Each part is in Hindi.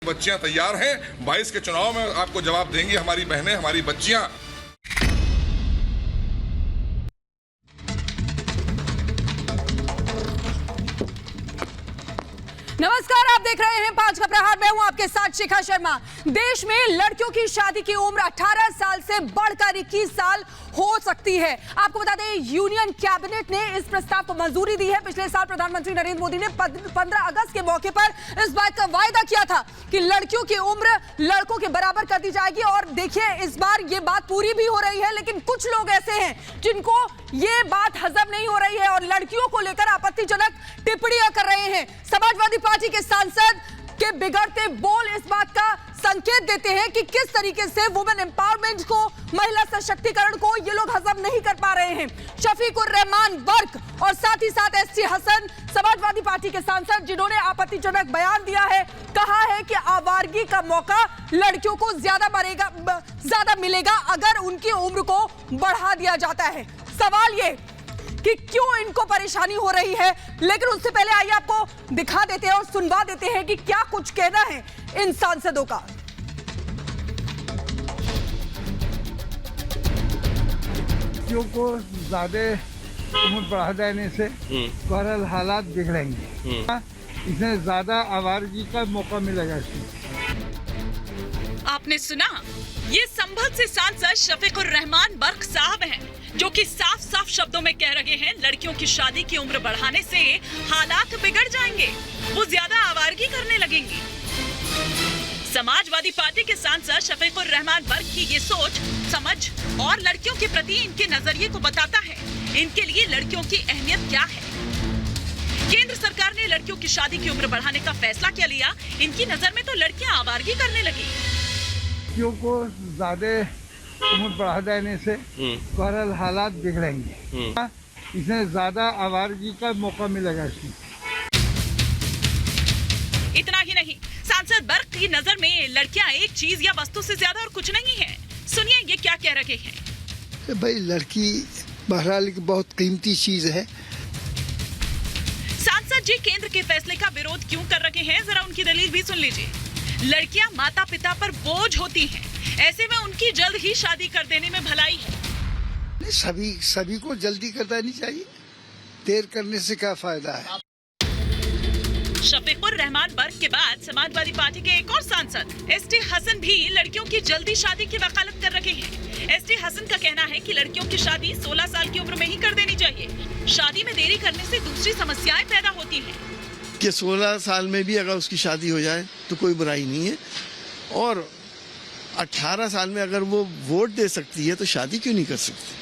बच्चियां तैयार हैं। 22 के चुनाव में आपको जवाब देंगी हमारी बहनें, हमारी बच्चियां। नमस्कार, आप देख रहे हैं 5 का प्रहार। मैं हूं आपके साथ शिखा शर्मा। देश में लड़कियों की शादी की उम्र 18 साल से बढ़कर 21 साल हो सकती है। आपको बता दें, यूनियन कैबिनेट ने इस प्रस्ताव को मंजूरी दी है। पिछले साल प्रधानमंत्री नरेंद्र मोदी ने 15 अगस्त के मौके पर इस बात का वायदा किया था कि लड़कियों की उम्र लड़कों के बराबर कर दी जाएगी। और देखिए, इस बार ये बात पूरी भी हो रही है, लेकिन कुछ लोग ऐसे हैं जिनको ये बात हजम नहीं हो रही है और लड़कियों को लेकर आपत्तिजनक टिप्पणियां कर रहे हैं। समाजवादी पार्टी के सांसद के बिगड़ते बोल इस बात का संकेत देते हैं कि किस तरीके से वुमेन एम्पावरमेंट को, महिला सशक्तिकरण को ये लोग हजम नहीं कर पा रहे हैं। शफीकुर रहमान बर्क और साथ ही साथ एसटी हसन, समाजवादी पार्टी के सांसद, जिन्होंने आपत्तिजनक बयान दिया है, कहा है कि आवारगी का मौका लड़कियों को ज्यादा मिलेगा अगर उनकी उम्र को बढ़ा दिया जाता है। सवाल ये कि क्यों इनको परेशानी हो रही है, लेकिन उससे पहले आइए आपको दिखा देते हैं और सुनवा देते हैं कि क्या कुछ कहना है इन सांसदों का। बच्चियों को ज्यादा उम्र बढ़ा देने से बहरहाल हालात बिगड़ेंगे। इसमें ज्यादा आवारगी का मौका मिलेगा। आपने सुना, ये संभल से सांसद शफीकुर रहमान बर्क साहब हैं, जो कि साफ साफ शब्दों में कह रहे हैं लड़कियों की शादी की उम्र बढ़ाने से हालात बिगड़ जाएंगे, वो ज्यादा आवारगी करने लगेंगी। समाजवादी पार्टी के सांसद शफीकुर रहमान बर्क की ये सोच, समझ और लड़कियों के प्रति इनके नजरिए को बताता है इनके लिए लड़कियों की अहमियत क्या है। केंद्र सरकार ने लड़कियों की शादी की उम्र बढ़ाने का फैसला क्या लिया, इनकी नजर में तो लड़कियां आवारगी करने लगी। बच्चियों को ज्यादा उम्र बढ़ा देने से बहरहाल हालात बिगड़ेंगे। इसमें ज्यादा आवारगी का मौका मिलेगा। इतना ही नहीं, सांसद बर्क की नजर में लड़कियां एक चीज या वस्तु से ज्यादा और कुछ नहीं है। सुनिए ये क्या कह रहे हैं। भाई, लड़की बहरहाल एक बहुत कीमती चीज है। सांसद जी केंद्र के फैसले का विरोध क्यों कर रहे हैं, जरा उनकी दलील भी सुन लीजिए। लड़कियां माता पिता पर बोझ होती हैं, ऐसे में उनकी जल्द ही शादी कर देने में भलाई है। सभी को जल्दी कर देनी चाहिए, देर करने से क्या फायदा है। शफीकुर रहमान बर्क के बाद समाजवादी पार्टी के एक और सांसद एसटी हसन भी लड़कियों की जल्दी शादी की वकालत कर रहे हैं। एसटी हसन का कहना है कि लड़कियों की शादी 16 साल की उम्र में ही कर देनी चाहिए। शादी में देरी करने से दूसरी समस्याएं पैदा होती हैं। कि 16 साल में भी अगर उसकी शादी हो जाए तो कोई बुराई नहीं है, और 18 साल में अगर वो वोट दे सकती है तो शादी क्यों नहीं कर सकती।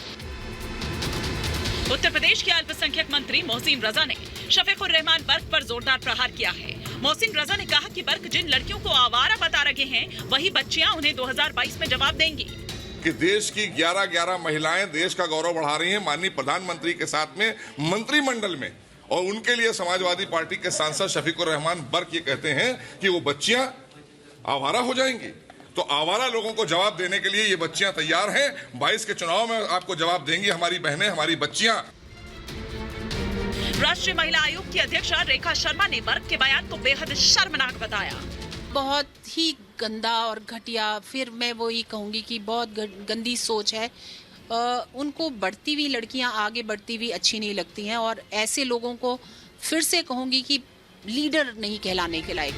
उत्तर प्रदेश के अल्पसंख्यक मंत्री मोहसिन रजा ने शफीकुर रहमान बर्क पर जोरदार प्रहार किया है। मोहसिन रजा ने कहा कि बर्क जिन लड़कियों को आवारा बता रहे हैं, वही बच्चियां उन्हें 2022 में जवाब देंगी। कि देश की 11 महिलाएं देश का गौरव बढ़ा रही हैं माननीय प्रधानमंत्री के साथ में मंत्रिमंडल में, और उनके लिए समाजवादी पार्टी के सांसद शफीकुर रहमान बर्क ये कहते हैं कि वो बच्चियां आवारा हो जाएंगी। तो आवारा लोगों को जवाब देने के लिए ये बच्चियां तैयार हैं। 22 के चुनाव में आपको जवाब देंगी हमारी बहनें, हमारी बच्चियां। राष्ट्रीय महिला आयोग की अध्यक्षा रेखा शर्मा ने बर्क के बयान को बेहद शर्मनाक बताया। बहुत ही गंदा और घटिया, फिर मैं वो ही कहूँगी कि बहुत गंदी सोच है। उनको बढ़ती हुई लड़कियां आगे बढ़ती हुई अच्छी नहीं लगती हैं, और ऐसे लोगों को फिर से कहूँगी कि लीडर नहीं कहलाने के लायक।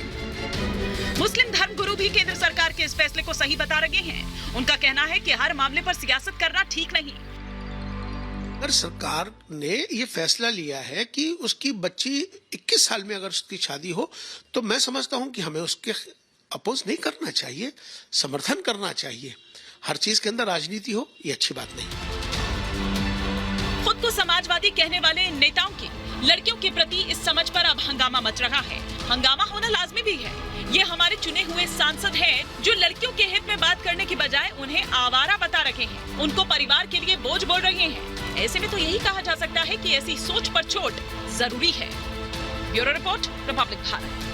मुस्लिम धर्मगुरु भी केंद्र सरकार के इस फैसले को सही बता रहे हैं। उनका कहना है कि हर मामले पर सियासत करना ठीक नहीं। अगर सरकार ने ये फैसला लिया है कि उसकी बच्ची 21 साल में अगर उसकी शादी हो, तो मैं समझता हूं कि हमें उसके अपोज नहीं करना चाहिए, समर्थन करना चाहिए। हर चीज के अंदर राजनीति हो, ये अच्छी बात नहीं। खुद को समाजवादी कहने वाले इन नेताओं की लड़कियों के प्रति इस समझ पर अब हंगामा मच रहा है। हंगामा होना लाजमी भी है। ये हमारे चुने हुए सांसद हैं जो लड़कियों के हित में बात करने की बजाय उन्हें आवारा बता रहे हैं, उनको परिवार के लिए बोझ बोल रहे हैं। ऐसे में तो यही कहा जा सकता है कि ऐसी सोच पर चोट जरूरी है। Bureau report, Republic Bharat.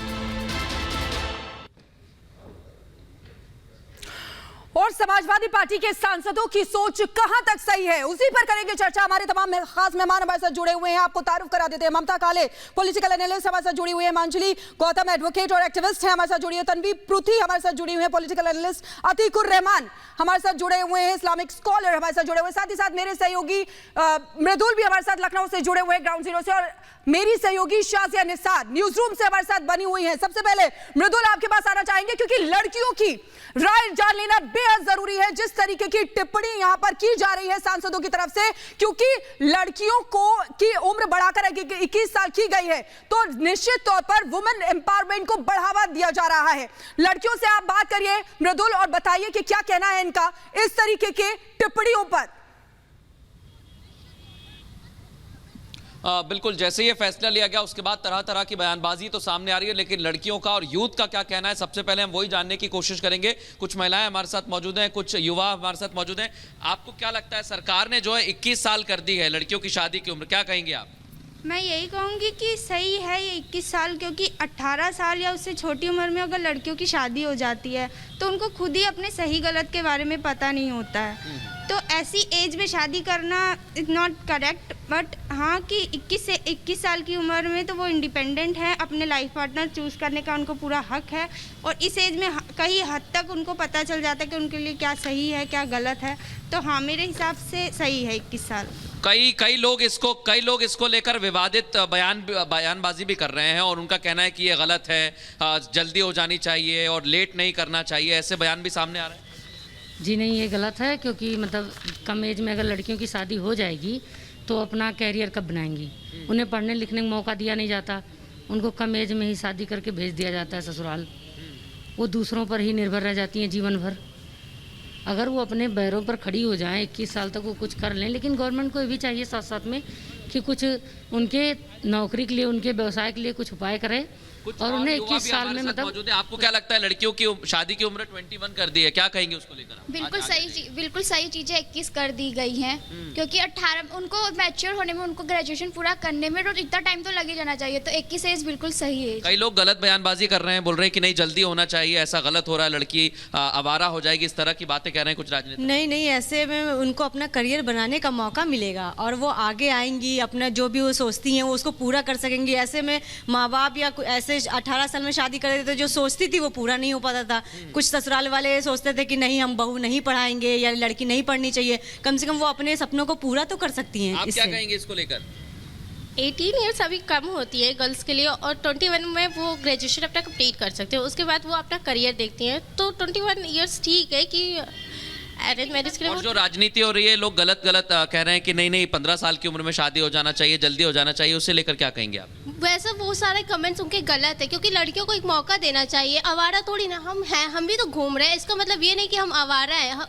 और समाजवादी पार्टी के सांसदों की सोच कहां तक सही है, उसी पर करेंगे चर्चा। हमारे तमाम खास मेहमान हमारे साथ जुड़े हुए हैं, आपको तारुफ करा देते हैं। ममता काले पॉलिटिकल एनालिस्ट हमारे साथ जुड़ी हुई है, मांजली गौतम एडवोकेट और एक्टिविस्ट हैं हमारे साथ जुड़ी है, तनवी पृथ्वी हमारे साथ जुड़ी हुई है पॉलिटिकल एनालिस्ट, अतीकुर रहमान हमारे साथ जुड़े हुए हैं, इस्लामिक स्कॉलर हमारे साथ जुड़े हुए, साथ ही साथ मेरे सहयोगी मृदुल भी हमारे साथ लखनऊ से जुड़े हुए हैं ग्राउंड जीरो से, और मेरी सहयोगी शाजिया निसार न्यूज रूम से हमारे साथ बनी हुई है। सबसे पहले मृदुल आपके पास आना चाहेंगे क्योंकि लड़कियों की राय जान लेना बेहद जरूरी है। जिस तरीके की टिप्पणी यहां पर की जा रही है सांसदों की तरफ से, क्योंकि लड़कियों को की उम्र बढ़ाकर 21 साल की गई है, तो निश्चित तौर पर वुमेन एम्पावरमेंट को बढ़ावा दिया जा रहा है। लड़कियों से आप बात करिए मृदुल और बताइए कि क्या कहना है इनका इस तरीके के टिप्पणियों पर। बिल्कुल, जैसे ये फैसला लिया गया उसके बाद तरह तरह की बयानबाजी तो सामने आ रही है, लेकिन लड़कियों का और यूथ का क्या कहना है सबसे पहले हम वही जानने की कोशिश करेंगे। कुछ महिलाएं हमारे साथ मौजूद हैं, कुछ युवा हमारे साथ मौजूद हैं। आपको क्या लगता है, सरकार ने जो है 21 साल कर दी है लड़कियों की शादी की उम्र, क्या कहेंगे आप? मैं यही कहूँगी कि सही है ये 21 साल, क्योंकि 18 साल या उससे छोटी उम्र में अगर लड़कियों की शादी हो जाती है तो उनको खुद ही अपने सही गलत के बारे में पता नहीं होता है। तो ऐसी एज में शादी करना इज़ नॉट करेक्ट, बट हाँ कि 21 साल की उम्र में तो वो इंडिपेंडेंट है, अपने लाइफ पार्टनर चूज़ करने का उनको पूरा हक है, और इस एज में कई हद तक उनको पता चल जाता है कि उनके लिए क्या सही है क्या गलत है। तो हाँ, मेरे हिसाब से सही है 21 साल। कई लोग इसको लेकर विवादित बयानबाजी भी कर रहे हैं और उनका कहना है कि ये गलत है, जल्दी हो जानी चाहिए और लेट नहीं करना चाहिए, ऐसे बयान भी सामने आ रहे हैं। जी नहीं, ये गलत है, क्योंकि मतलब कम एज में अगर लड़कियों की शादी हो जाएगी तो अपना कैरियर कब बनाएंगी? उन्हें पढ़ने लिखने का मौका दिया नहीं जाता, उनको कम एज में ही शादी करके भेज दिया जाता है ससुराल। वो दूसरों पर ही निर्भर रह जाती हैं जीवन भर। अगर वो अपने पैरों पर खड़ी हो जाएं, 21 साल तक वो कुछ कर लें, लेकिन गवर्नमेंट को ये भी चाहिए साथ साथ में कि कुछ उनके नौकरी के लिए, उनके व्यवसाय के लिए कुछ उपाय करे, और उन्हें 21 साल में मतलब मौजूद है। आपको क्या लगता है, लड़कियों की शादी की उम्र 21 कर दी है, क्या कहेंगे उसको लेकर? बिल्कुल सही चीजें 21 कर दी गई हैं, क्योंकि 18 उनको मैच्योर होने में, उनको ग्रेजुएशन पूरा करने में तो इतना टाइम तो लगे जाना चाहिए, तो 21 एज बिल्कुल सही है। कई लोग गलत बयानबाजी कर रहे हैं, बोल रहे हैं कि नहीं जल्दी होना चाहिए, ऐसा गलत हो रहा है, लड़की आवारा हो जाएगी, इस तरह की बातें कह रहे हैं कुछ राजनीतिक। नहीं, ऐसे में उनको अपना करियर बनाने का मौका मिलेगा और वो आगे आएंगी, अपना जो भी वो सोचती हैं वो उसको पूरा कर सकेंगी। ऐसे में माँ बाप या ऐसे 18 साल में शादी कर देते तो जो सोचती थी वो पूरा नहीं हो पाता था। कुछ ससुराल वाले सोचते थे कि नहीं, हम बहू नहीं पढ़ाएंगे या लड़की नहीं पढ़नी चाहिए, कम से कम वो अपने सपनों को पूरा तो कर सकती हैं। आप क्या कहेंगे इसको लेकर? 18 ईयर्स अभी कम होती है गर्ल्स के लिए, और 21 में वो ग्रेजुएशन अपना कंप्लीट कर सकते हैं, उसके बाद वो अपना करियर देखती हैं। तो 21 ईयर्स ठीक है कि अरेंज मैरिज के लिए। और जो राजनीति हो रही है, लोग गलत कह रहे हैं कि नहीं 15 साल की उम्र में शादी हो जाना चाहिए, जल्दी हो जाना चाहिए, उसे लेकर क्या कहेंगे आप? वैसे वो सारे कमेंट्स उनके गलत है, क्योंकि लड़कियों को एक मौका देना चाहिए। आवारा थोड़ी ना हम हैं, हम भी तो घूम रहे हैं, इसका मतलब ये नहीं कि हम आवारा हैं।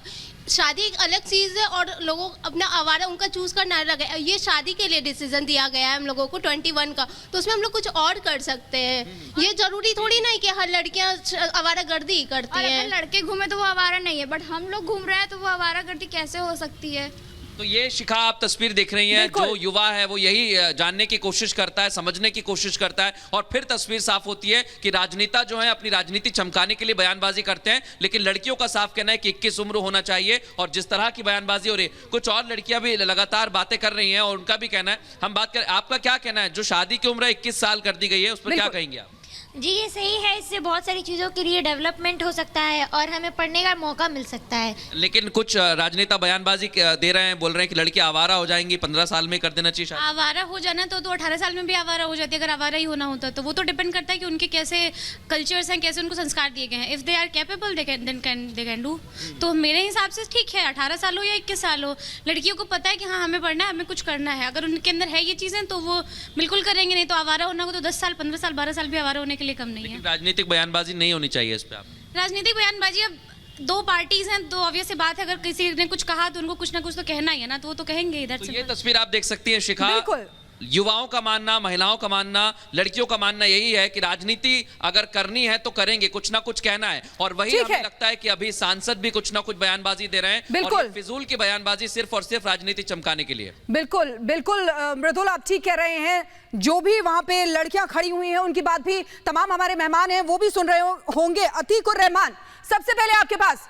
शादी एक अलग चीज़ है और लोगों अपना आवारा उनका चूज़ करना अलग है। ये शादी के लिए डिसीजन दिया गया है हम लोगों को 21 का, तो उसमें हम लोग कुछ और कर सकते हैं। ये जरूरी थोड़ी नहीं कि हर लड़कियां आवारागर्दी करती हैं। अगर लड़के घूमे तो वो आवारा नहीं है, बट हम लोग घूम रहे हैं तो वो आवारागर्दी कैसे हो सकती है? तो ये शिखा आप तस्वीर देख रही हैं, जो युवा है वो यही जानने की कोशिश करता है, समझने की कोशिश करता है, और फिर तस्वीर साफ होती है कि राजनेता जो है अपनी राजनीति चमकाने के लिए बयानबाजी करते हैं, लेकिन लड़कियों का साफ कहना है कि 21 उम्र होना चाहिए। और जिस तरह की बयानबाजी हो रही है, कुछ और लड़कियां भी लगातार बातें कर रही हैं और उनका भी कहना है, हम बात करें, आपका क्या कहना है? जो शादी की उम्र 21 साल कर दी गई है, उस पर क्या कहेंगे आप? जी ये सही है, इससे बहुत सारी चीज़ों के लिए डेवलपमेंट हो सकता है और हमें पढ़ने का मौका मिल सकता है। लेकिन कुछ राजनेता बयानबाजी दे रहे हैं, बोल रहे हैं कि लड़की आवारा हो जाएंगी, 15 साल में कर देना चाहिए। आवारा हो जाना तो 18 साल में भी आवारा हो जाती है, अगर आवारा ही होना होता तो। वो तो डिपेंड करता है कि उनके कैसे कल्चर्स हैं, कैसे उनको संस्कार दिए गए हैं। If they are capable they can do. तो मेरे हिसाब से ठीक है, 18 साल हो या 21 साल हो, लड़कियों को पता है कि हाँ हमें पढ़ना है, हमें कुछ करना है। अगर उनके अंदर है ये चीज़ें तो वो बिल्कुल करेंगे, नहीं तो आवारा होना को तो 10 साल 15 साल 12 साल भी आवारा होने के लिए कम नहीं है। राजनीतिक बयानबाजी नहीं होनी चाहिए इस पे आप? राजनीतिक बयानबाजी, अब दो पार्टीज हैं तो ऑब्वियस बात है, अगर किसी ने कुछ कहा तो उनको कुछ ना कुछ तो कहना ही है ना, तो वो तो कहेंगे इधर से। ये तस्वीर आप देख सकती हैं शिखा, युवाओं का मानना, महिलाओं का मानना, लड़कियों का मानना यही है कि राजनीति अगर करनी है तो करेंगे, कुछ ना कुछ कहना है। और वही हमें लगता है कि अभी सांसद भी कुछ ना कुछ बयानबाजी दे रहे हैं, और ये फिजूल की बयानबाजी सिर्फ और सिर्फ राजनीति चमकाने के लिए। बिल्कुल बिल्कुल मृदुल, आप ठीक कह रहे हैं। जो भी वहां पे लड़कियां खड़ी हुई हैं उनकी बात भी तमाम हमारे मेहमान हैं वो भी सुन रहे होंगे। अतीकुर रहमान, सबसे पहले आपके पास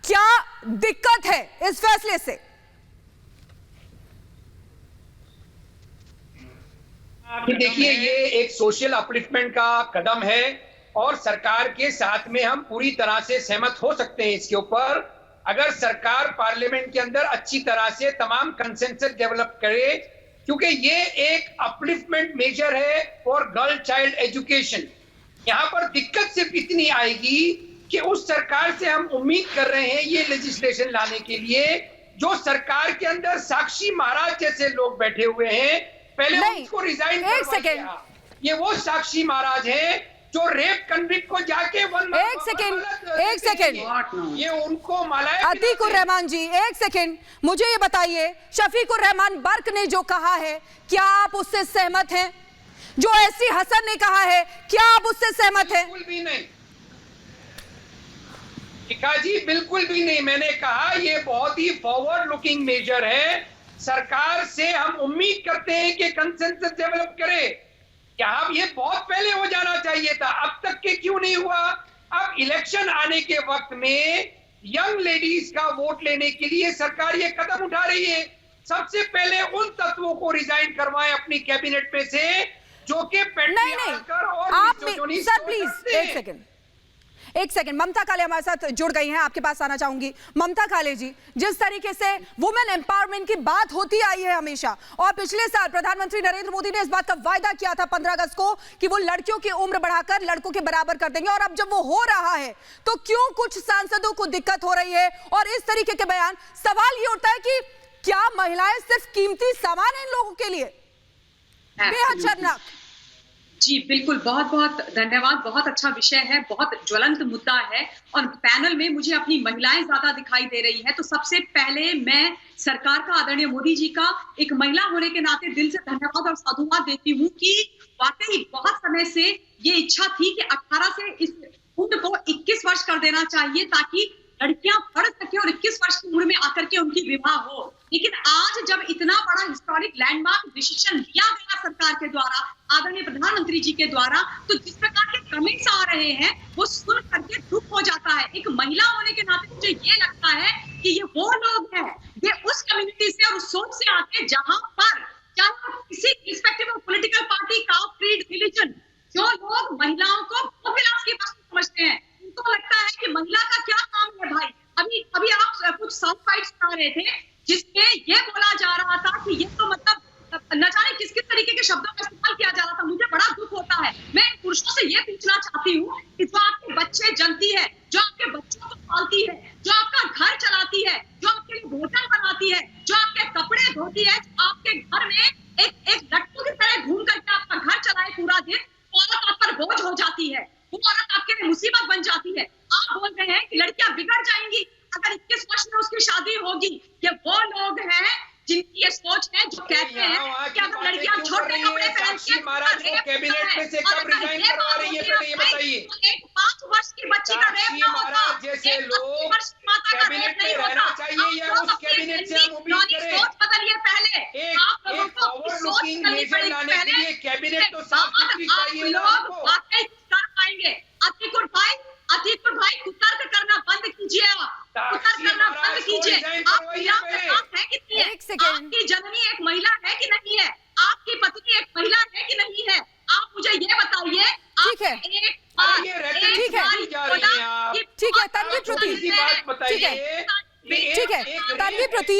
क्या दिक्कत है इस फैसले से? देखिए, ये एक सोशल अपलिफ्टमेंट का कदम है और सरकार के साथ में हम पूरी तरह से सहमत हो सकते हैं इसके ऊपर, अगर सरकार पार्लियामेंट के अंदर अच्छी तरह से तमाम कंसेंसस डेवलप करे, क्योंकि ये एक अपलिफ्टमेंट मेजर है फॉर गर्ल चाइल्ड एजुकेशन। यहाँ पर दिक्कत सिर्फ इतनी आएगी कि उस सरकार से हम उम्मीद कर रहे हैं ये लेजिस्लेशन लाने के लिए, जो सरकार के अंदर साक्षी महाराज जैसे लोग बैठे हुए हैं, पहले उनको रिजाइन करवाइए। ये वो साक्षी महाराज हैं जो रेप कन्विक्ट को जाके एक सेकेंड ये उनको मालाया। अतीकुर रहमान जी, एक सेकेंड, मुझे ये बताइए, शफीकुर रहमान बर्क ने जो कहा है, क्या आप उससे सहमत हैं? जो एसी हसन ने कहा है, क्या आप उससे सहमत हैं? बिल्कुल भी नहीं शिखा जी, बिल्कुल भी नहीं। मैंने कहा ये बहुत ही फॉरवर्ड लुकिंग मेजर है। सरकार से हम उम्मीद करते हैं कि कंसेंसस डेवलप करे। क्या अब ये बहुत पहले हो जाना चाहिए था, अब तक के क्यों नहीं हुआ? अब इलेक्शन आने के वक्त में यंग लेडीज का वोट लेने के लिए सरकार ये कदम उठा रही है। सबसे पहले उन तत्वों को रिजाइन करवाएं अपनी कैबिनेट में से जो कि पेट्रियार्कल और मिसोजिनिस्ट सर प्लीज एक सेकंड, ममता काले हमारे साथ जुड़ गई हैं, आपके पास आना चाहूंगी। ममता काले जी, जिस तरीके से वुमेन एम्पावरमेंट की बात होती आई है हमेशा, और पिछले साल प्रधानमंत्री नरेंद्र मोदी ने इस बात का वायदा किया था 15 अगस्त को कि वो लड़कियों की उम्र बढ़ाकर लड़कों के बराबर कर देंगे, और अब जब वो हो रहा है तो क्यों कुछ सांसदों को दिक्कत हो रही है? और इस तरीके के बयान, सवाल ये उठता है कि क्या महिलाएं सिर्फ कीमती सामान है इन लोगों के लिए? बेहद शर्मनाक। जी बिल्कुल, बहुत बहुत धन्यवाद। बहुत अच्छा विषय है, बहुत ज्वलंत मुद्दा है, और पैनल में मुझे अपनी महिलाएं ज्यादा दिखाई दे रही हैं। तो सबसे पहले मैं सरकार का, आदरणीय मोदी जी का एक महिला होने के नाते दिल से धन्यवाद और साधुवाद देती हूँ कि वाकई बहुत समय से ये इच्छा थी कि 18 से इस उम्र को 21 वर्ष कर देना चाहिए, ताकि लड़कियां पढ़ सके और 21 वर्ष की उम्र में आकर के उनकी विवाह हो। लेकिन आज जब इतना बड़ा हिस्टोरिक लैंडमार्क डिसीजन लिया गया सरकार के द्वारा, आदरणीय प्रधानमंत्री जी के द्वारा, तो जिस प्रकार के कमेंट्स आ रहे हैं वो सुन करके दुख हो जाता है। एक महिला होने के नाते मुझे ये लगता है कि ये वो लोग हैं, ये उस कम्युनिटी से और उस सोच से आते हैं जहां पर चाहे किसी respective of political party, caste, creed, religion, जो लोग महिलाओं को भोगविलास की वस्तु समझते हैं, उनको लगता है कि महिला का क्या काम है भाई। अभी आप कुछ साउंड बाइट्स सुना रहे थे जिसमें ये बोला जा रहा था कि ये तो मतलब न जाने किस किस तरीके के शब्दों का इस्तेमाल किया जा रहा था। मुझे बड़ा दुख होता है। मैं पुरुषों से ये पूछना चाहती हूँ कि जो आपके बच्चे जनती है, जो आपके बच्चों को पालती है, जो आपका घर चलाती है, जो आपके लिए भोजन बनाती है, जो आपके कपड़े धोती है, आपके घर में एक लट्टू की तरह घूम करके आपका घर चलाए पूरा दिन, औरत आप पर बोझ हो जाती है, वो औरत आपके लिए मुसीबत बन जाती है। आप बोल रहे हैं कि लड़कियां बिगड़ जाएंगी अगर 21 वर्ष में उसकी शादी होगी। ये वो लोग हैं जिनकी ये सोच है, जो कहते हैं कि अगर लड़कियां छोटे कपड़े पहन के कैबिनेट में से कब रिजाइन करवा रही है, पहले ये बताइए। एक 5 वर्ष की बच्ची का रेप ना होता, जैसे लोग कैबिनेट में रहना चाहिए या उस कैबिनेट से हम उम्मीद करें? सोच बदलिए पहले। आप लोगों को सोच बदलनी पड़ेगी पहले। कैबिनेट तो साफ सुथरी चाहिए। लोग वाकई कर पाएंगे। अतीकुर भाई कुतर्क करना बंद कीजिए। आप कुतर्क करना बंद कीजिए। आप है कितनी है? आपकी जननी एक महिला है कि नहीं है? आपकी पत्नी एक महिला है कि नहीं है? आप मुझे ये बताइए। ठीक है, ठीक है तन्वी प्रति, ठीक है तन्वी प्रति,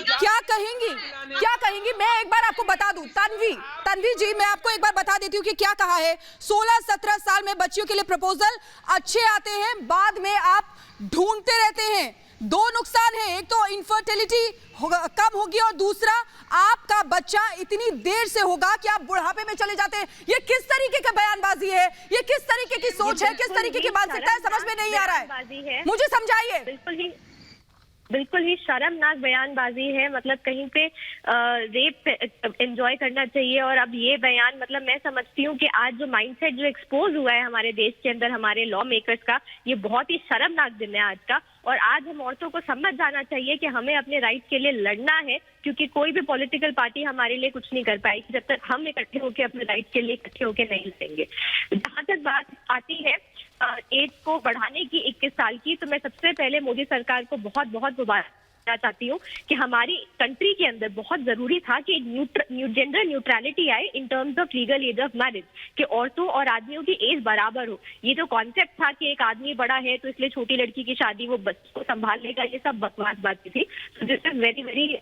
क्या कहेंगी? मैं एक बार आपको बता दूं, तन्वी जी, मैं आपको एक बार बता देती हूँ कि क्या कहा है। 16-17 साल में बच्चियों के लिए प्रपोजल अच्छे आते हैं, बाद में आप ढूंढते रहते हैं। 2 नुकसान है, एक तो इनफर्टिलिटी कम होगी, और दूसरा आपका बच्चा इतनी देर से होगा कि आप बुढ़ापे में चले जाते हैं। ये किस तरीके की बयानबाजी है? ये किस तरीके की सोच है? किस तरीके की मानसिकता है? समझ में नहीं आ रहा है, मुझे समझाइए। बिल्कुल ही शर्मनाक बयानबाजी है। मतलब कहीं पे रेप एंजॉय करना चाहिए, और अब ये बयान, मतलब मैं समझती हूँ कि आज जो माइंडसेट जो एक्सपोज हुआ है हमारे देश के अंदर हमारे लॉ मेकर्स का, ये बहुत ही शर्मनाक दिन है आज का। और आज हम औरतों को समझ जाना चाहिए कि हमें अपने राइट के लिए लड़ना है, क्योंकि कोई भी पॉलिटिकल पार्टी हमारे लिए कुछ नहीं कर पाएगी जब तक हम इकट्ठे होकर अपने राइट के लिए इकट्ठे होकर नहीं लड़ेंगे। जहाँ तक बात आती है एज को बढ़ाने की 21 साल की, तो मैं सबसे पहले मोदी सरकार को बहुत बहुत मुबारक चाहती हूँ कि हमारी कंट्री के अंदर बहुत जरूरी था कि जेंडर न्यूट्रलिटी आए in terms of legal age of marriage, कि औरतों और आदमियों की एज बराबर हो। ये जो कॉन्सेप्ट था कि एक आदमी बड़ा है तो इसलिए छोटी लड़की की शादी वो बच्चे को संभाल लेगा, ये सब बकवास बातें थी। तो दिस इज वेरी वेरी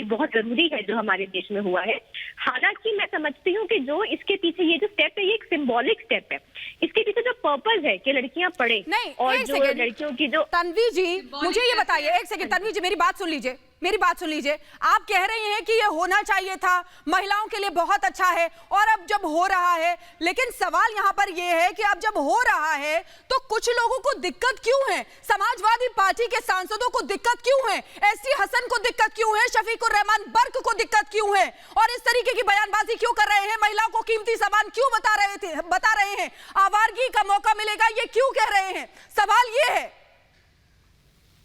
बहुत जरूरी है जो हमारे देश में हुआ है। हालांकि मैं समझती हूँ कि जो इसके पीछे ये जो स्टेप है ये एक सिंबॉलिक स्टेप है। इसके पीछे जो पर्पज है कि लड़कियां पढ़े और जो लड़कियों की जो तन्वी जी मुझे ये बताइए, एक सेकंड तन्वी जी मेरी बात सुन लीजिए, आप कह रही हैं कि ये होना चाहिए था, महिलाओं के लिए बहुत अच्छा है और अब जब हो रहा है, लेकिन सवाल यहाँ पर ये है कि अब जब हो रहा है तो कुछ लोगों को दिक्कत क्यों है? समाजवादी पार्टी के सांसदों को दिक्कत क्यों है? एसटी हसन को दिक्कत क्यों है? शफीकुर रहमान बर्क को दिक्कत क्यों है? और इस तरीके की बयानबाजी क्यों कर रहे हैं? महिलाओं को कीमती सामान क्यों बता रहे हैं? आवारगी का मौका मिलेगा, ये क्यों कह रहे हैं? सवाल ये है।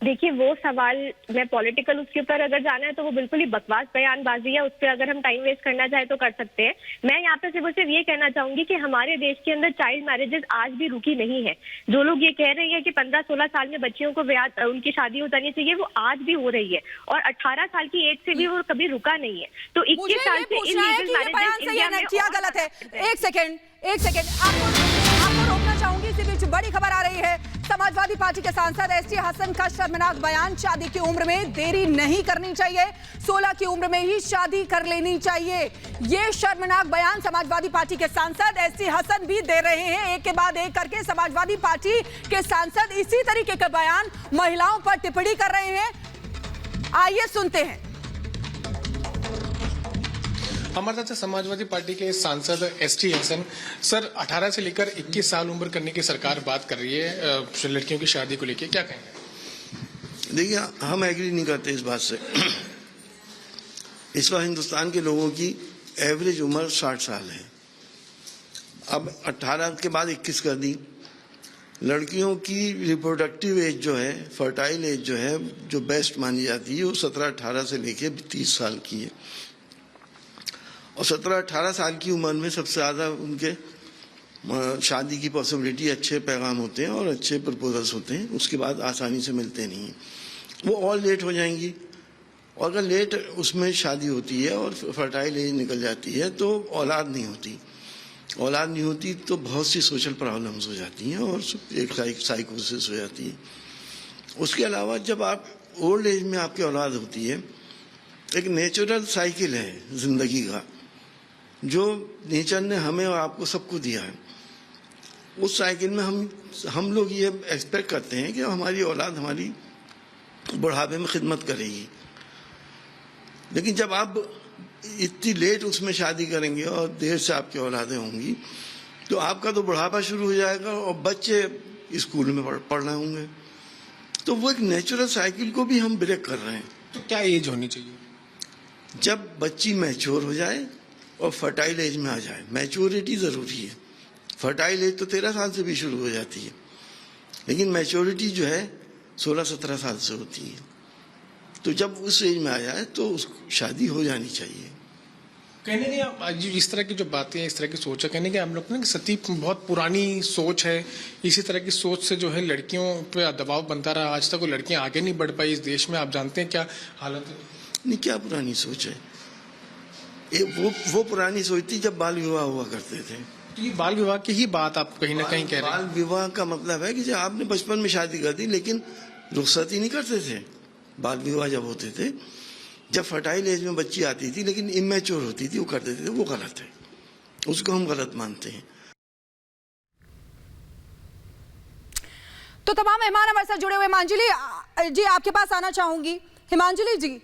देखिए, वो सवाल मैं पॉलिटिकल उसके ऊपर अगर जाना है तो वो बिल्कुल ही बकवास बयानबाजी है, उस पर अगर हम टाइम वेस्ट करना चाहे तो कर सकते हैं। मैं यहाँ पे सिर्फ ये कहना चाहूंगी कि हमारे देश के अंदर चाइल्ड मैरिजेस आज भी रुकी नहीं है। जो लोग ये कह रहे हैं कि 15-16 साल में बच्चियों को उनकी शादी हो जानी चाहिए, वो आज भी हो रही है और 18 साल की एज से भी वो कभी रुका नहीं है। तो 21 साल से इलीगल मैरिजेस इंडिया में क्या गलत है? एक सेकेंड आपको रोकना चाहूंगी। इसी बीच बड़ी खबर आ रही है, समाजवादी पार्टी के सांसद एसटी हसन का शर्मनाक बयान, शादी की उम्र में देरी नहीं करनी चाहिए, 16 की उम्र में ही शादी कर लेनी चाहिए। ये शर्मनाक बयान समाजवादी पार्टी के सांसद एसटी हसन भी दे रहे हैं। एक के बाद एक करके समाजवादी पार्टी के सांसद इसी तरीके का बयान महिलाओं पर टिप्पणी कर रहे हैं। आइए सुनते हैं। हमारे साथ समाजवादी पार्टी के सांसद एसटी हसन सर, 18 से लेकर 21 साल उम्र करने की सरकार बात कर रही है लड़कियों की शादी को लेकर, क्या कहेंगे? देखिए, हम एग्री नहीं करते इस बात से। इस बार हिंदुस्तान के लोगों की एवरेज उम्र 60 साल है। अब 18 के बाद 21 कर दी। लड़कियों की रिप्रोडक्टिव एज जो है, फर्टाइल एज जो है, जो बेस्ट मानी जाती है, वो 17-18 से लेकर 30 साल की है। और 17-18 साल की उम्र में सबसे ज़्यादा उनके शादी की पॉसिबिलिटी, अच्छे पैगाम होते हैं और अच्छे प्रपोजल्स होते हैं, उसके बाद आसानी से मिलते नहीं हैं। वो और लेट हो जाएंगी, और अगर लेट उसमें शादी होती है और फर्टाइल एज निकल जाती है तो औलाद नहीं होती तो बहुत सी सोशल प्रॉब्लम्स हो जाती हैं और एक साइकोसिस हो जाती है। उसके अलावा जब आप ओल्ड एज में आपकी औलाद होती है, एक नेचुरल साइकिल है जिंदगी का, जो नेचर ने हमें और आपको सबको दिया है। उस साइकिल में हम लोग ये एक्सपेक्ट करते हैं कि हमारी औलाद हमारी बुढ़ापे में खिदमत करेगी। लेकिन जब आप इतनी लेट उसमें शादी करेंगे और देर से आपकी औलादें होंगी, तो आपका तो बुढ़ापा शुरू हो जाएगा और बच्चे स्कूल में पढ़ना होंगे। तो वो एक नेचुरल साइकिल को भी हम ब्रेक कर रहे हैं। तो क्या एज होनी चाहिए? जब बच्ची मैच्योर हो जाए और फर्टाइल एज में आ जाए। मैच्योरिटी ज़रूरी है। फर्टाइल एज तो 13 साल से भी शुरू हो जाती है, लेकिन मैच्योरिटी जो है 16-17 साल से होती है। तो जब उस एज में आ जाए तो उसको शादी हो जानी चाहिए। कहने के इस तरह की जो बातें, इस तरह की सोच है, कहने के हम लोग ना कि सती बहुत पुरानी सोच है। इसी तरह की सोच से जो है लड़कियों पे दबाव बनता रहा, आज तक वो लड़कियां आगे नहीं बढ़ पाई इस देश में। आप जानते हैं क्या हालत है? नहीं, क्या पुरानी सोच है? वो पुरानी सोच थी जब बाल विवाह हुआ करते थे। तो ये बाल विवाह की ही बात आप कहीं ना कहीं कह रहे हैं। बाल विवाह का मतलब है कि जब आपने बचपन में शादी कर दी, लेकिन रुखसती नहीं करते थे। बाल विवाह जब होते थे, जब फर्टाइल एज में बच्ची आती थी लेकिन इमेच्योर होती थी, वो करते थे, वो गलत है। उसको हम गलत मानते हैं। तो तमाम मेहमान हमारे साथ जुड़े हुए, हिमांजलि जी आपके पास आना चाहूंगी। हिमांजलि जी,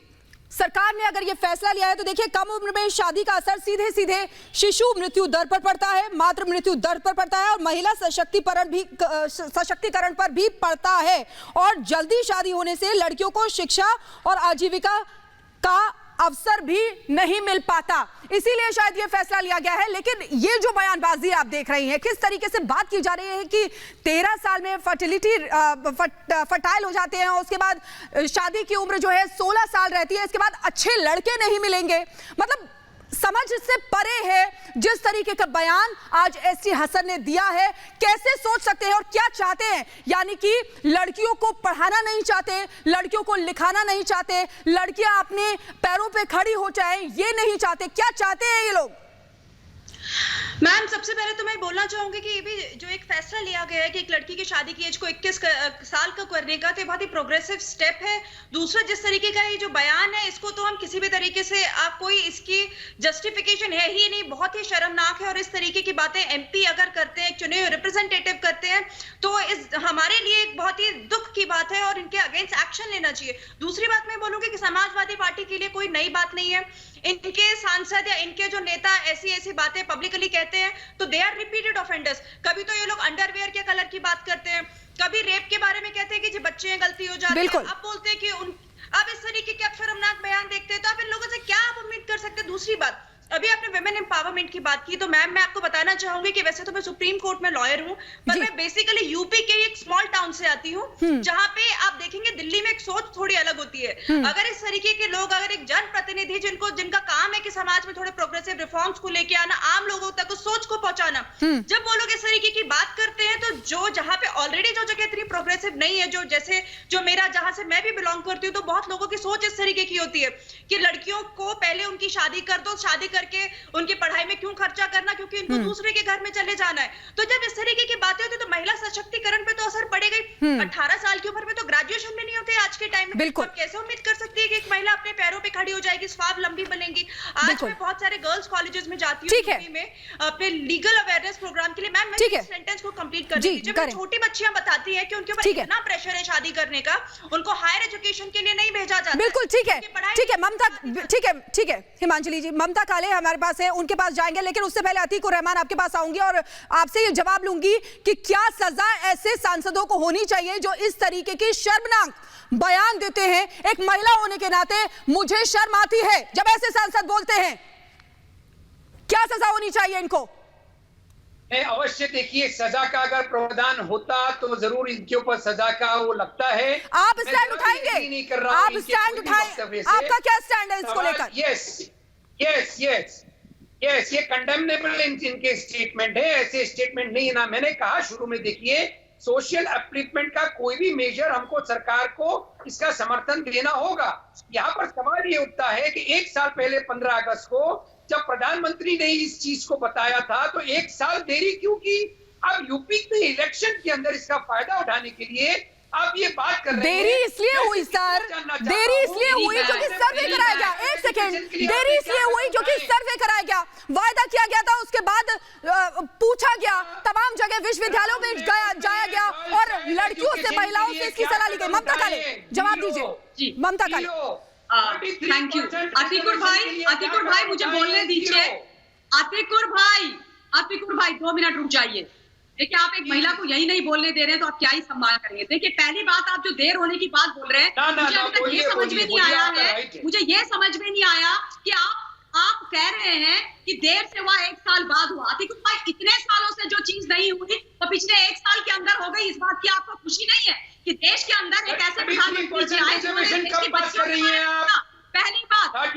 सरकार ने अगर ये फैसला लिया है तो देखिए, कम उम्र में शादी का असर सीधे सीधे शिशु मृत्यु दर पर पड़ता है, मातृ मृत्यु दर पर पड़ता है और महिला सशक्तिकरण पर भी पड़ता है। और जल्दी शादी होने से लड़कियों को शिक्षा और आजीविका का अवसर भी नहीं मिल पाता, इसीलिए शायद ये फैसला लिया गया है। लेकिन ये जो बयानबाजी आप देख रही हैं, किस तरीके से बात की जा रही है कि 13 साल में फर्टाइल हो जाते हैं, उसके बाद शादी की उम्र जो है 16 साल रहती है, इसके बाद अच्छे लड़के नहीं मिलेंगे। मतलब समझ से परे है जिस तरीके का बयान आज एसटी हसन ने दिया है। कैसे सोच सकते हैं और क्या चाहते हैं? यानी कि लड़कियों को पढ़ाना नहीं चाहते, लड़कियों को लिखाना नहीं चाहते, लड़कियां अपने पैरों पे खड़ी हो जाए ये नहीं चाहते। क्या चाहते हैं ये लोग? मैम, सबसे पहले तो मैं बोलना चाहूंगी कि ये भी जो एक फैसला लिया गया है कि एक लड़की की शादी की एज को 21 साल का करने का, तो बहुत ही प्रोग्रेसिव स्टेप है। दूसरा, जिस तरीके का ये जो बयान है इसको तो हम किसी भी तरीके से आप कोई इसकी जस्टिफिकेशन है ही नहीं, बहुत ही शर्मनाक है। और इस तरीके की बातें एमपी अगर करते हैं, चुने हुए रिप्रेजेंटेटिव करते हैं, तो इस हमारे लिए एक बहुत ही दुख की बात है और इनके अगेंस्ट एक्शन लेना चाहिए। दूसरी बात मैं बोलूंगी कि समाजवादी पार्टी के लिए कोई नई बात नहीं है। इनके सांसद या इनके जो नेता ऐसी ऐसी बातें पब्लिकली कहते हैं तो दे आर रिपीटेड ऑफेंडर्स। कभी तो ये लोग अंडरवेयर के कलर की बात करते हैं, कभी रेप के बारे में कहते हैं कि जो बच्चे हैं गलती हो जाती है, अब बोलते हैं कि अब इस तरीके के आप शर्मनाक बयान देखते हैं, तो आप इन लोगों से क्या आप उम्मीद कर सकते हैं? दूसरी बात, अभी आपने वुमेन एम्पावरमेंट की बात की, तो मैम मैं आपको बताना चाहूंगी कि वैसे तो मैं सुप्रीम कोर्ट में लॉयर हूं, पर मैं बेसिकली यूपी के एक स्मॉल टाउन से आती हूं, जहां पे आप देखेंगे दिल्ली में एक सोच थोड़ी अलग होती है। अगर इस तरीके के लोग, अगर एक जनप्रतिनिधि जिनका काम है कि समाज में थोड़े प्रोग्रेसिव रिफॉर्म्स को लेके आना, आम लोगों तक उस सोच को पहुंचाना, जब वो लोग इस तरीके की बात करते हैं, तो जो जहां पे ऑलरेडी जो जगह इतनी प्रोग्रेसिव नहीं है, जो मेरा जहां से मैं भी बिलोंग करती हूँ, तो बहुत लोगों की सोच इस तरीके की होती है कि लड़कियों को पहले उनकी शादी कर दो, शादी करके उनकी पढ़ाई में क्यों खर्चा करना, क्योंकि इनको दूसरे के घर में चले जाना है। तो जब इस तरीके की बातें होती है तो महिला सशक्तिकरण पे तो असर पड़ेगा ही। 18 साल की उम्र में तो ग्रेजुएशन भी नहीं होती आज के टाइम में, तो कैसे उम्मीद कर सकती है कि एक महिला अपने पैरों पे खड़ी हो जाएगी, स्वावलंबी बनेगी? आज मैं बहुत सारे गर्ल्स कॉलेजेस में जाती हूँ यूपी में अपने लीगल अवेयरनेस प्रोग्राम के लिए। मैम मैं इस सेंटेंस को कंप्लीट कर दी। जब छोटी बच्चियां बताती है कि उनके ऊपर इतना प्रेशर है शादी करने का, उनको हायर एजुकेशन के लिए नहीं भेजा जाता। बिल्कुल ठीक है ममता, ठीक है हिमांशली जी, ममता काले हमारे पास है, उनके पास जाएंगे, लेकिन उससे पहले अतीकुर रहमान आपके पास आऊंगी और आपसे ये जवाब लूंगी कि क्या सजा ऐसे सांसदों को होनी चाहिए जो इस तरीके की शर्मनाक बयान देते हैं? एक महिला होने के नाते मुझे शर्म आती है जब ऐसे सांसद बोलते हैं। क्या सजा होनी चाहिए इनको? अवश्य देखिए, सजा का अगर प्रावधान होता तो जरूर इनके ऊपर सजा का वो लगता है। आप स्टैंड उठाएंगे? आप स्टैंड उठाएं, आपका क्या स्टैंड है इसको लेकर? यस, ये कंडेमनेबल इनके स्टेटमेंट है। ऐसे स्टेटमेंट नहीं है ना। मैंने कहा शुरू में, देखिए सोशल अपलिफ्टमेंट का कोई भी मेजर हमको सरकार को इसका समर्थन देना होगा। यहाँ पर सवाल ये उठता है कि एक साल पहले 15 अगस्त को जब प्रधानमंत्री ने इस चीज को बताया था तो एक साल देरी क्यों की? अब यूपी के इलेक्शन के अंदर इसका फायदा उठाने के लिए आप ये बात कर रहे हैं। देरी इसलिए हुई सर, देरी इसलिए हुई क्योंकि सर्वे कराया गया। एक सेकेंड, देरी इसलिए हुई क्योंकि सर्वे कराया गया, वायदा किया गया था, उसके बाद पूछा गया, तमाम जगह विश्वविद्यालयों में जाया गया और लड़कियों से, महिलाओं से इसकी सलाह ली गई। ममता काले जवाब दीजिए। ममता काले। Thank you. अतीकुर भाई मुझे बोलने दीजिए। अतीकुर भाई 2 मिनट रुक जाइए। देखिए, आप एक महिला को यही नहीं बोलने दे रहे हैं तो आप क्या ही सम्मान करेंगे? देखिए, पहली बात, आप जो देर होने की बात बोल रहे हैं, मुझे अभी तक ये समझ में नहीं आया है, मुझे ये समझ में नहीं आया कि आप कह रहे हैं कि देर से हुआ 1 साल बाद हुआ। अतीकुर भाई, इतने सालों से जो चीज नहीं हुई तो पिछले 1 साल के अंदर हो गई, इस बात की आपको खुशी नहीं है कि देश के अंदर एक ऐसे प्रधानमंत्री जी आए जिन्होंने देश की बच्चियों के बारे में बोला? पहली बात, बाद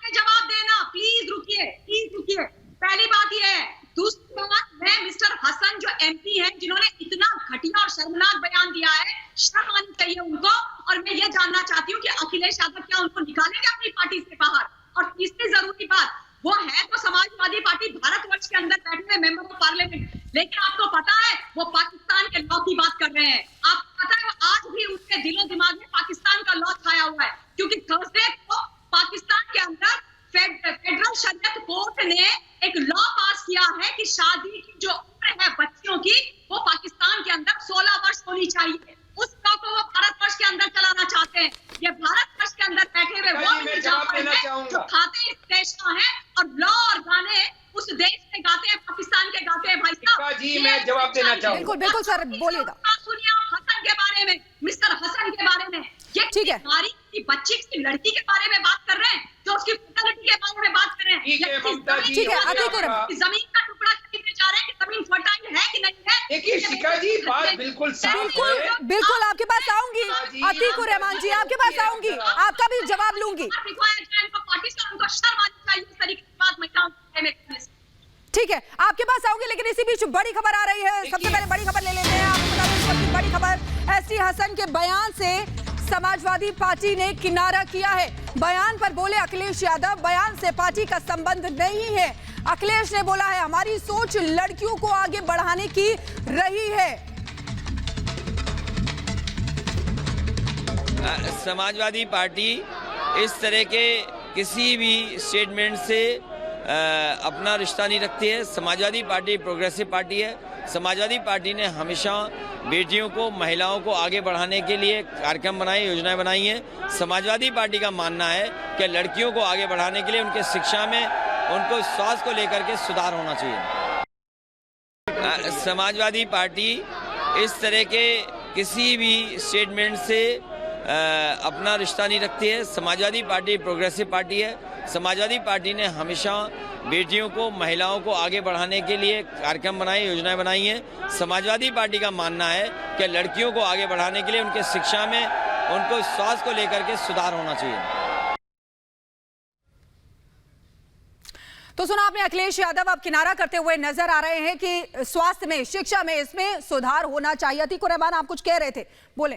में जवाब देना, प्लीज रुकिए। पहली बात यह है। दूसरी बात, मैं मिस्टर हसन जो एमपी हैं जिन्होंने इतना घटिया और शर्मनाक बयान दिया है, शर्म आनी चाहिए उनको। और मैं ये जानना चाहती हूँ कि अखिलेश यादव क्या उनको निकालेंगे अपनी पार्टी से बाहर? और तीसरी जरूरी बात, वो है तो समाजवादी पार्टी भारतवर्ष के अंदर बैठे हुए मेंबर ऑफ पार्लियामेंट, लेकिन आपको पता है वो पाकिस्तान के लॉ की बात कर रहे हैं। आपको पता है आज भी उनके दिलो दिमाग में पाकिस्तान का लॉ छाया हुआ है, क्योंकि थर्सडे को पाकिस्तान के अंदर फेडरल शरीयत कोर्ट ने एक लॉ पास किया है कि शादी की जो उम्र है बच्चियों की, वो पाकिस्तान के अंदर 16 वर्ष होनी चाहिए। उस लॉ को वो भारतवर्ष के अंदर चलाना चाहते हैं। ये भारतवर्ष के अंदर बैठे हुए वो जो खाते इस देश का है और लॉ और गाने उस देश में गाते हैं, पाकिस्तान के गाते हैं। भाई साहब जी, मैं जवाब देना चाहूंगा। बिल्कुल सर, बोलिएगा। सुनिए आप हसन के बारे में, मिस्टर हसन के बारे में, ये ठीक है, हमारी बच्ची की लड़की के बारे में बात कर रहे हैं, जो उसकी फर्टिलिटी के बारे में बात कर रहे हैं। ठीक है, जमीन का टुकड़ा खरीदने जा रहे हैं कि जमीन फर्टाइल है कि नहीं है, देखिए शिखा जी, बात बिल्कुल साफ बिल्कुल है। बिल्कुल आपके पास आऊंगी, अतीकुर रहमान जी आपके पास आऊंगी, आपका भी जवाब लूंगी। ठीक है, आपके पास आऊंगी, लेकिन इसी बीच बड़ी खबर आ रही है। सबसे पहले बड़ी खबर ले लेते हैं। आपको बता दें सबसे बड़ी खबर, एसटी हसन के बयान से समाजवादी पार्टी ने किनारा किया है। बयान पर बोले अखिलेश यादव, बयान से पार्टी का संबंध नहीं है। अखिलेश ने बोला है हमारी सोच लड़कियों को आगे बढ़ाने की रही है। समाजवादी पार्टी इस तरह के किसी भी स्टेटमेंट से अपना रिश्ता नहीं रखती है। समाजवादी पार्टी प्रोग्रेसिव पार्टी है। समाजवादी पार्टी ने हमेशा बेटियों को, महिलाओं को आगे बढ़ाने के लिए कार्यक्रम बनाए, योजनाएं बनाई हैं। समाजवादी पार्टी का मानना है कि लड़कियों को आगे बढ़ाने के लिए उनके शिक्षा में, उनको स्वास्थ्य को लेकर के सुधार होना चाहिए। समाजवादी पार्टी इस तरह के किसी भी स्टेटमेंट से अपना रिश्ता नहीं रखती है। समाजवादी पार्टी प्रोग्रेसिव पार्टी है। समाजवादी पार्टी ने हमेशा बेटियों को, महिलाओं को आगे बढ़ाने के लिए कार्यक्रम बनाए, योजनाएं बनाई हैं। समाजवादी पार्टी का मानना है कि लड़कियों को आगे बढ़ाने के लिए उनके शिक्षा में, उनको स्वास्थ्य को लेकर के सुधार होना चाहिए। तो सुना आपने, अखिलेश यादव अब किनारा करते हुए नजर आ रहे हैं कि स्वास्थ्य में, शिक्षा में, इसमें सुधार होना चाहिए। अतीकुर रहमान आप कुछ कह रहे थे, बोले।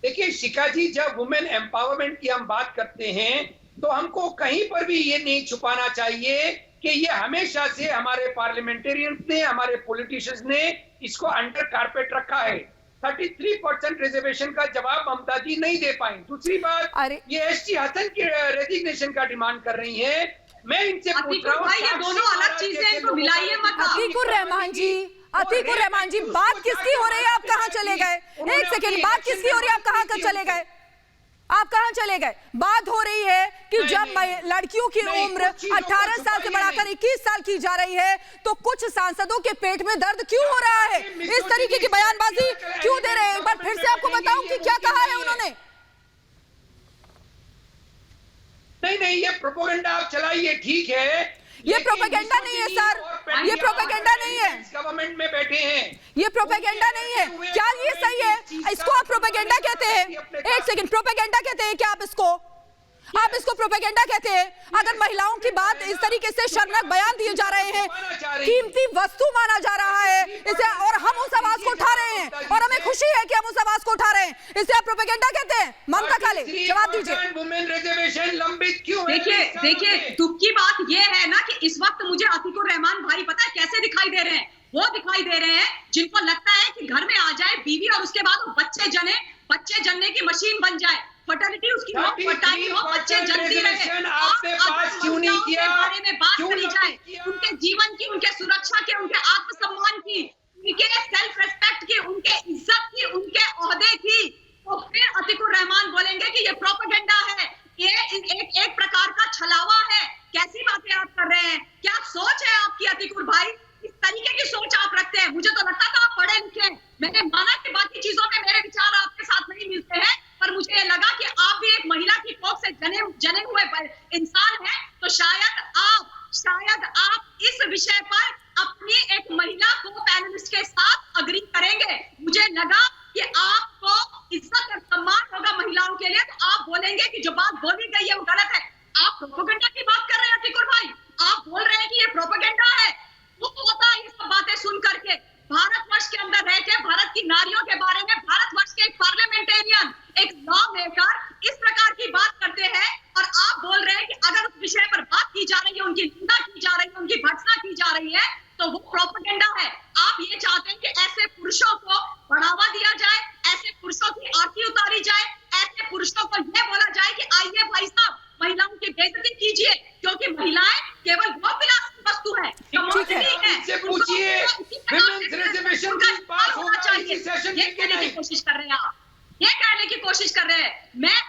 देखिए शिखा जी, जब वुमेन एम्पावरमेंट की हम बात करते हैं तो हमको कहीं पर भी ये नहीं छुपाना चाहिए कि ये हमेशा से हमारे पार्लियामेंटेरियंस ने, हमारे पॉलिटिशियंस ने इसको अंडर कारपेट रखा है। 33% रिजर्वेशन का जवाब ममता जी नहीं दे पाई। दूसरी बात, ये एसटी हसन की रेजिग्नेशन का डिमांड कर रही है। मैं इनसे पूछ रहा हूं, ये दोनों अलग चीजें हैं, इनको मिलाइए मत। अतीकुर रहमान जी, अतीकुर रहमान जी, बात किसकी हो रही है? आप कहां चले गए? एक सेकंड, बात किसकी हो रही है? आप कहां चले गए? आप कहां चले गए? बात हो रही है कि जब लड़कियों की उम्र 18 साल से बढ़ाकर 21 साल की जा रही है तो कुछ सांसदों के पेट में दर्द क्यों हो रहा है? इस तरीके की बयानबाजी क्यों दे रहे हैं? एक बार फिर से आपको बताऊं कि क्या कहा है उन्होंने। नहीं, ये प्रोपेगेंडा आप चलाइए, ठीक है। ये प्रोपेगेंडा नहीं है सर, ये प्रोपेगेंडा नहीं है। गवर्नमेंट में बैठे हैं, ये प्रोपेगेंडा नहीं है। क्या ये सही है? इसको आप प्रोपेगेंडा कहते हैं? एक सेकंड, प्रोपेगेंडा कहते हैं क्या आप इसको? आप इसको प्रोपेगेंडा कहते हैं? अगर महिलाओं की बात इस तरीके से शर्मनाक बयान दिए जा रहे हैं, कीमती वस्तु माना जा रहा है इसे, और हम उस आवाज को उठा रहे हैं और हमें खुशी है कि हम उस आवाज को उठा रहे हैं, इसे आप प्रोपेगेंडा कहते हैं? ममता काले, जवाब दीजिए। वुमेन रिजर्वेशन लंबित क्यों है? देखिए दुख की बात यह है ना कि इस वक्त मुझे अतीकुर रहमान भाई पता है कैसे दिखाई दे रहे हैं? वो दिखाई दे रहे हैं जिनको लगता है कि घर में आ जाए बीवी और उसके बाद वो बच्चे जनने की मशीन बन जाए, फर्टिलिटी उसकी हो, फर्टाइल हो, बच्चे जल्दी रहे। आपने पास क्यों नहीं किया? बारे में बात करी जाए, उनके जीवन की, उनके सुरक्षा के, उनके आत्मसम्मान की, उनके सेल्फ रेस्पेक्ट की, उनके इज्जत की, उनके ओहदे की, तो फिर अतीकुर रहमान बोलेंगे कि ये प्रोपेगेंडा है, ये एक प्रकार का छलावा है। कैसी बातें आप कर रहे हैं? क्या सोच है आपकी अतीकुर भाई? इस तरीके की सोच आप रखते हैं? मुझे तो लगता था आप पढ़े लिखे। मैंने माना कि बाकी चीजों में मेरे विचार आपके साथ नहीं मिलते हैं, पर मुझे ये लगा कि आप भी एक महिला की कोख से जने हुए इंसान हैं, तो शायद आप इस विषय पर अपनी एक महिला को पैनलिस्ट के साथ अग्री करेंगे। मुझे लगा कि आपको इज्जत और सम्मान होगा महिलाओं के लिए, तो आप बोलेंगे कि जो बात बोली गई है वो गलत है। आप प्रोपेगेंडा की बात कर रहे हैं अतीकुर भाई, आप बोल रहे हैं कि ये प्रोपेगेंडा है। वो होता है ये सब बातें सुन करके, भारतवर्ष के अंदर रह के भारत की नारियों के बारे में भारतवर्ष के एक पार्लियामेंटेरियन, एक लॉ मेकर इस प्रकार की बात करते हैं, और आप बोल रहे हैं कि अगर उस विषय पर बात की जा रही है, उनकी निंदा की जा रही है, उनकी भर्त्सना की जा रही है, तो वो प्रोपेगेंडा है। आप ये चाहते हैं कि ऐसे पुरुषों को बढ़ावा दिया जाए, ऐसे पुरुषों की आरती उतारी जाए, ऐसे पुरुषों को ये बोला जाए कि आइए भाई साहब महिलाओं की बेइज्जती कीजिए, क्योंकि महिलाएं केवल वो विलास वस्तु है, पूछिए विमेन्स रिजर्वेशन पास होना चाहिए। ये कहने की कोशिश कर रहे हैं आप, ये कहने की कोशिश कर रहे हैं।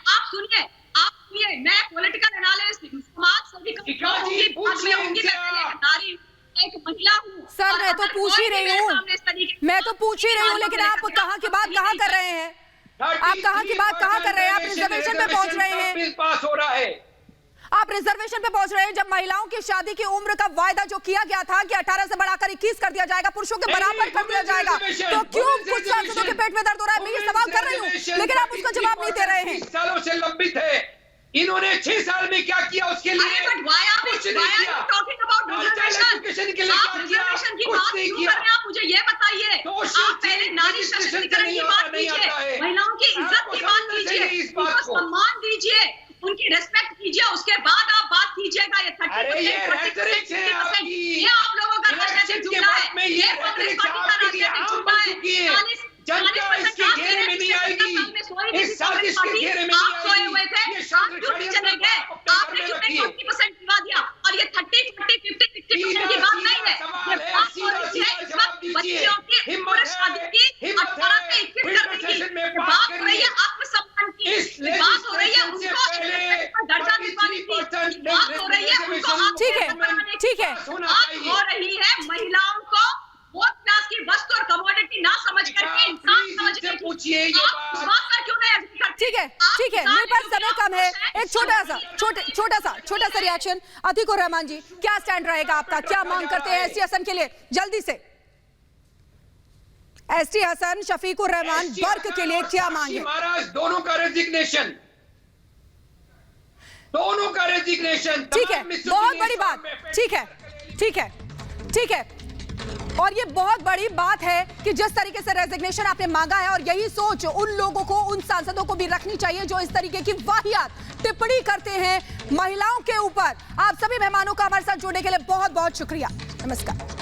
आप सुनिए, मैं पॉलिटिकल एनालिस्ट, समाज सेवी नारी, एक महिला हूँ। सर मैं तो पूछ ही रही हूँ, लेकिन आप कहाँ की बात कहाँ कर रहे हैं? आप कहाँ की बात कहाँ कर रहे हैं? आप रिजर्वेशन पे पहुंच रहे हैं। बिल पास हो रहा है। आप रिजर्वेशन पे पहुंच रहे हैं, जब महिलाओं की शादी की उम्र का वायदा जो किया गया था कि 18 से बढ़ाकर 21 कर दिया जाएगा, पुरुषों के बराबर कर दिया जाएगा, तो क्यों कुछ सांसदों के पेट में दर्द हो रहा है? मैं ये सवाल कर रही हूँ, लेकिन आप उसका जवाब नहीं दे रहे हैं। सालों से लंबित है, इन्होंने 6 साल में क्या किया उसके लिए? कुछ नहीं किया। एजुकेशन के लिए क्या किया? कुछ नहीं किया। आप मुझे ये बताइए, आप पहले नारी सशक्तिकरण की बात कीजिए, महिलाओं की इज्जत की बात कीजिए, उनको सम्मान दीजिए, उनकी रेस्पेक्ट कीजिए, उसके बाद आप बात कीजिएगा। ये 30% ये आप लोगों का राजनीतिक जुमला है, ये कांग्रेस पार्टी का राजनीतिक जुमला है। जनता इसके घेरे में नहीं आएगी, इस साजिश के घेरे में आप सोए हुए थे, आप ड्यूटी चले गए, आपने कितने 40% दिवा दिया, और ये 30, 40, 50, 60% की बात नहीं है, ये बात हो रही है इस वक्त बच्चियों की उम्र शादी की 18 से 21 करने की, बात हो रही है आत्मसम्मान की, बात हो रही है उनको दर्जा दिलवाने की, बात हो रही है उनको ठीक है बात हो रही है महिलाओं को बहुत क्लास की वस्तु और कमोडिटी ना समझ करके इंसान समझने की। पूछिए ये आप उस बात पर क्यों नहीं एग्री करते? ठीक है, मेरे पास समय कम है। एक छोटा सा रिएक्शन। अतीकुर रहमान जी, क्या स्टैंड रहेगा आपका? क्या मांग करते हैं एसटी हसन के लिए? जल्दी से एसटी हसन, शफीकुर रहमान वर्ग के लिए क्या मांग है? महाराज दोनों का रेजिग्नेशन, दोनों का रेजिग्नेशन। ठीक है, बहुत बड़ी बात। ठीक है, और ये बहुत बड़ी बात है कि जिस तरीके से रेजिग्नेशन आपने मांगा है, और यही सोच उन लोगों को, उन सांसदों को भी रखनी चाहिए जो इस तरीके की वाहियात टिप्पणी करते हैं महिलाओं के ऊपर। आप सभी मेहमानों का हमारे साथ जुड़ने के लिए बहुत बहुत शुक्रिया। नमस्कार।